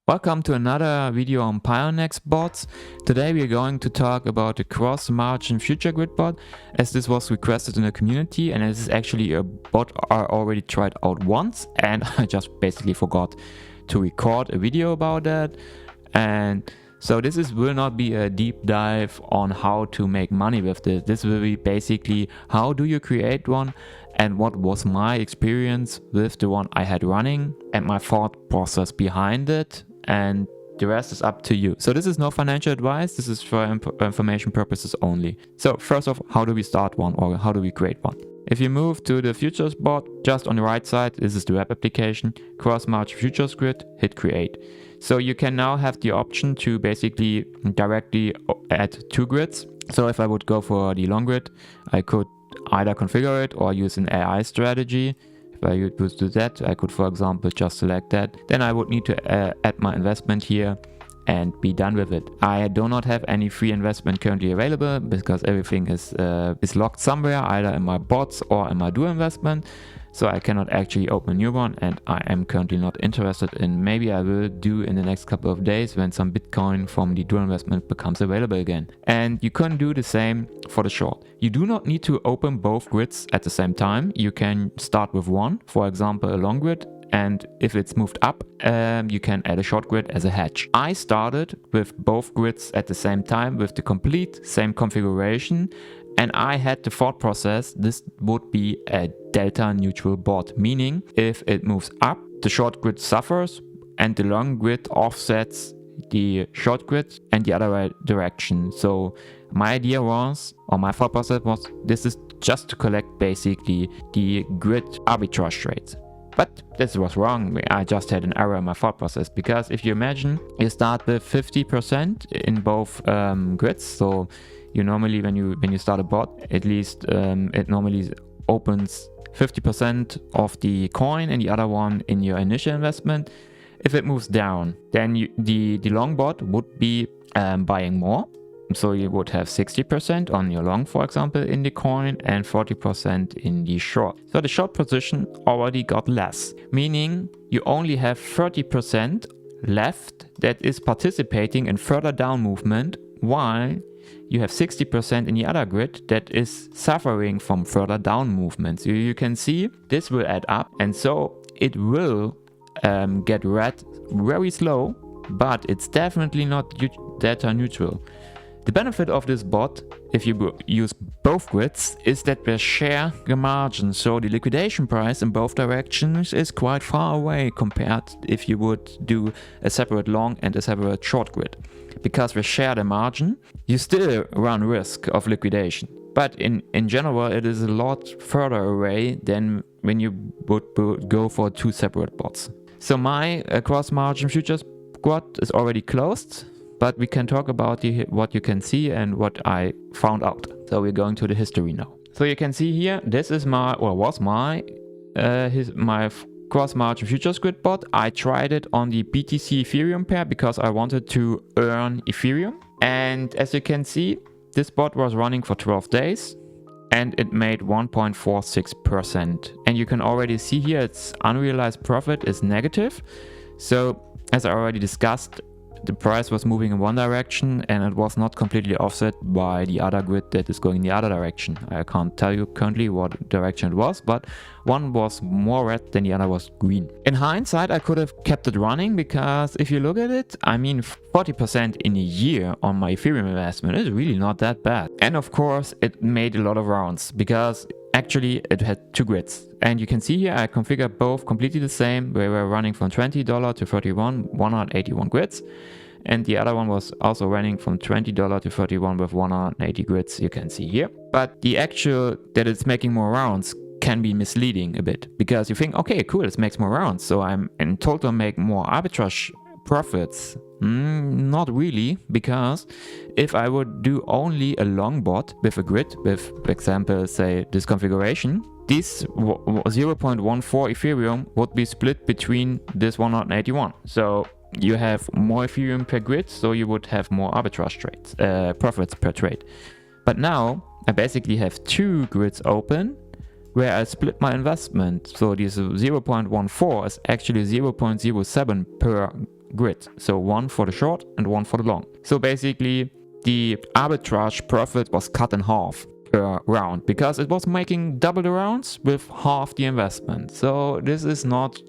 Welcome to another video on Pionex bots. Today we are going to talk about the cross-margin future grid bot, as this was requested in the community, and this is actually a bot I already tried out once and I just basically forgot to record a video about that. And so this will not be a deep dive on how to make money with this. This will be basically how do you create one and what was my experience with the one I had running and my thought process behind it. And the rest is up to you. So this is no financial advice, this is for information purposes only. So first off, how do we start one, or how do we create one? If you move to the futures bot, just on the right side, this is the web application, cross-margin futures grid, hit create. So you can now have the option to basically directly add two grids. So if I would go for the long grid, I could either configure it or use an AI strategy. If I would do that, I could, for example, just select that. Then I would need to add my investment here and be done with it. I do not have any free investment currently available because everything is locked somewhere, either in my bots or in my dual investment. So I cannot actually open a new one, and I am currently not interested in. Maybe I will do in the next couple of days when some Bitcoin from the dual investment becomes available again. And you can do the same for the short. You do not need to open both grids at the same time. You can start with one, for example, a long grid. And if it's moved up, you can add a short grid as a hedge. I started with both grids at the same time with the complete same configuration. And I had the thought process, this would be a delta neutral bot, meaning if it moves up, the short grid suffers and the long grid offsets the short grid and the other direction. So my idea was, or my thought process was, this is just to collect basically the grid arbitrage rates. But this was wrong. I just had an error in my thought process, because if you imagine you start with 50% in both grids, so you normally when you start a bot, at least it normally opens 50% of the coin and the other one in your initial investment. If it moves down, then the long bot would be buying more. So you would have 60% on your long, for example, in the coin, and 40% in the short. So the short position already got less, meaning you only have 30% left that is participating in further down movement, while you have 60% in the other grid that is suffering from further down movements. So you can see this will add up, and so it will get red very slow, but it's definitely not data neutral. The benefit of this bot, if you use both grids, is that they share the margin. So the liquidation price in both directions is quite far away compared if you would do a separate long and a separate short grid. Because we share the margin, you still run risk of liquidation. But in general, it is a lot further away than when you would go for two separate bots. So my cross-margin futures squad is already closed. But we can talk about what you can see and what I found out. So we're going to the history now. So you can see here, this is my, or was my cross-margin futures grid bot. I tried it on the BTC Ethereum pair because I wanted to earn Ethereum. And as you can see, this bot was running for 12 days and it made 1.46%. And you can already see here, its unrealized profit is negative. So as I already discussed, the price was moving in one direction and it was not completely offset by the other grid that is going in the other direction. I can't tell you currently what direction it was, but one was more red than the other was green. In hindsight, I could have kept it running, because if you look at it, I mean 40% in a year on my Ethereum investment is really not that bad. And of course, it made a lot of rounds because actually it had two grids. And you can see here I configured both completely the same. We were running from $20 to $31, 181 grids. And the other one was also running from $20 to $31 with 180 grids, you can see here. But the actual that it's making more rounds can be misleading a bit, because you think, okay, cool, it makes more rounds, so I'm in total make more arbitrage profits. Not really, because if I would do only a long bot with a grid, with, for example, say this configuration, this 0.14 Ethereum would be split between this 181. So you have more Ethereum per grid, so you would have more arbitrage trades, profits per trade. But now I basically have two grids open where I split my investment. So this 0.14 is actually 0.07 per grid. So one for the short and one for the long. So basically the arbitrage profit was cut in half per round because it was making double the rounds with half the investment. So this is not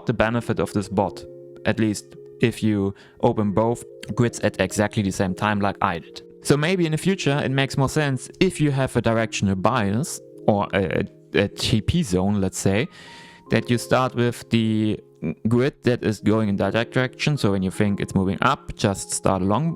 the benefit of this bot, at least if you open both grids at exactly the same time like I did. So maybe in the future it makes more sense if you have a directional bias or a TP zone, let's say, that you start with the grid that is going in that direction. So when you think it's moving up, just start a long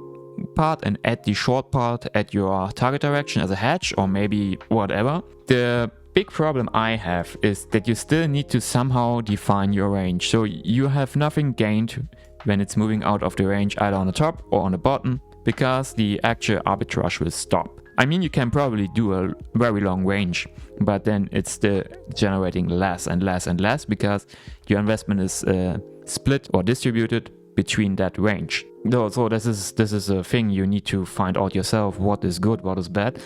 part and add the short part at your target direction as a hedge or maybe whatever. The big problem I have is that you still need to somehow define your range. So you have nothing gained when it's moving out of the range either on the top or on the bottom because the actual arbitrage will stop. I mean, you can probably do a very long range, but then it's still generating less and less and less because your investment is split or distributed between that range. So this is a thing you need to find out yourself, what is good, what is bad.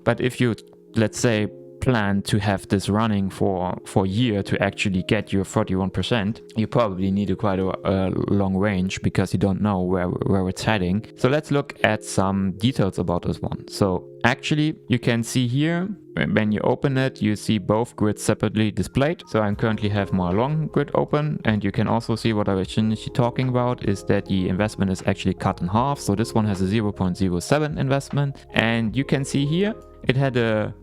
But if you, let's say, plan to have this running for a year to actually get your 41%, you probably need quite a long range because you don't know where it's heading. So let's look at some details about this one. So actually you can see here, when you open it, you see both grids separately displayed. So I currently have my long grid open, and you can also see what I was initially talking about is that the investment is actually cut in half. So this one has a 0.07 investment, and you can see here it had a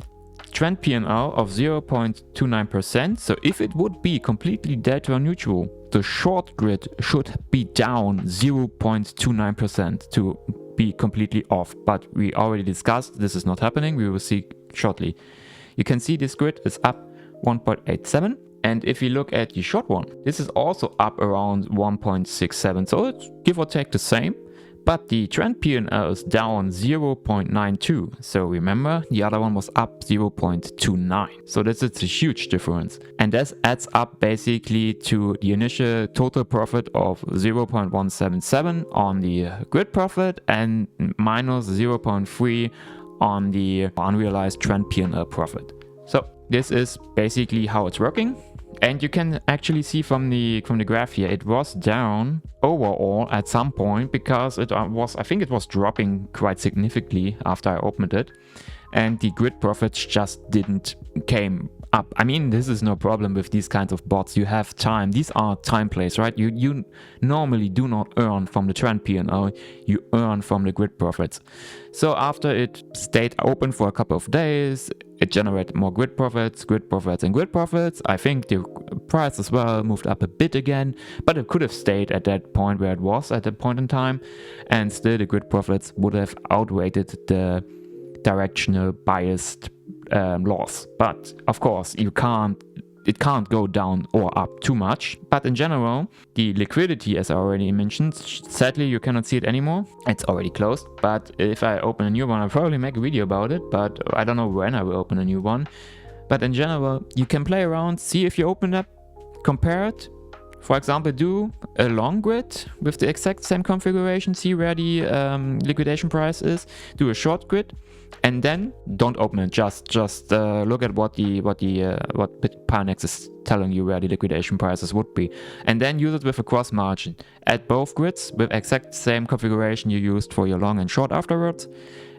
trend P&L of 0.29%. So if it would be completely delta neutral, the short grid should be down 0.29% to be completely off. But we already discussed this is not happening. We will see shortly. You can see this grid is up 1.87. And if you look at the short one, this is also up around 1.67. So it's give or take the same. But the trend P&L is down 0.92. So remember, the other one was up 0.29. So this is a huge difference. And this adds up basically to the initial total profit of 0.177 on the grid profit and minus 0.3 on the unrealized trend P&L profit. So this is basically how it's working. And you can actually see from the graph here, it was down overall at some point because I think it was dropping quite significantly after I opened it, and the grid profits just didn't came up. I mean, this is no problem with these kinds of bots. You have time. These are time plays, right? You normally do not earn from the trend P&L. You earn from the grid profits. So after it stayed open for a couple of days, it generated more grid profits, and grid profits. I think the price as well moved up a bit again, but it could have stayed at that point where it was at that point in time, and still the grid profits would have outweighed the directional biased loss. But of course, it can't go down or up too much. But in general, the liquidity, as I already mentioned, sadly you cannot see it anymore. It's already closed. But if I open a new one, I'll probably make a video about it, but I don't know when I will open a new one. But in general, you can play around, see if you open up, compare it. For example, do a long grid with the exact same configuration, see where the liquidation price is, do a short grid, and then don't open it. Just look at what Pionex is telling you where the liquidation prices would be, and then use it with a cross margin. Add both grids with exact same configuration you used for your long and short afterwards,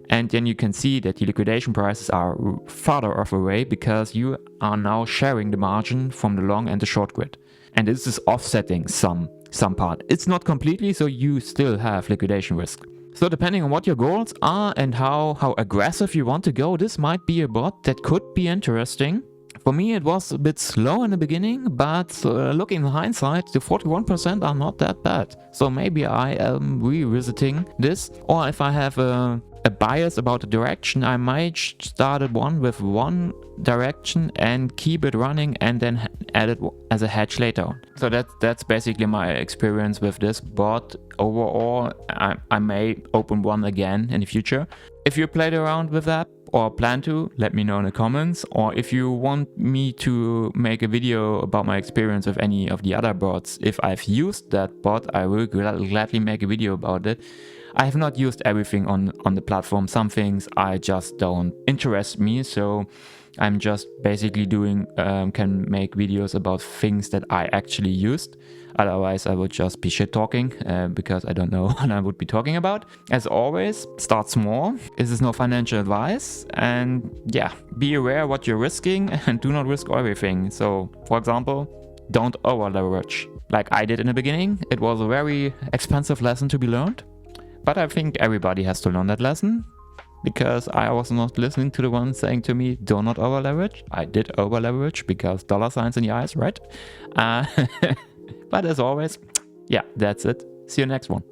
and then you can see that the liquidation prices are farther off away because you are now sharing the margin from the long and the short grid. And this is offsetting some part. It's not completely, so you still have liquidation risk. So depending on what your goals are and how aggressive you want to go, this might be a bot that could be interesting. For me, it was a bit slow in the beginning, but looking in hindsight, the 41% are not that bad. So maybe I am revisiting this, or if I have a bias about the direction, I might start at one with one direction and keep it running and then add it as a hedge later on. So that's basically my experience with this bot. Overall, I may open one again in the future. If you played around with that or plan to, let me know in the comments. Or if you want me to make a video about my experience with any of the other bots, if I've used that bot, I will gladly make a video about it. I have not used everything on the platform. Some things I just don't interest me, so I'm just basically can make videos about things that I actually used. Otherwise, I would just be shit talking because I don't know what I would be talking about. As always, start small. This is no financial advice. And yeah, be aware what you're risking and do not risk everything. So, for example, don't over leverage. Like I did in the beginning, it was a very expensive lesson to be learned. But I think everybody has to learn that lesson. Because I was not listening to the one saying to me, do not over leverage. I did over leverage because dollar signs in the eyes, right? But as always, yeah, that's it. See you next one.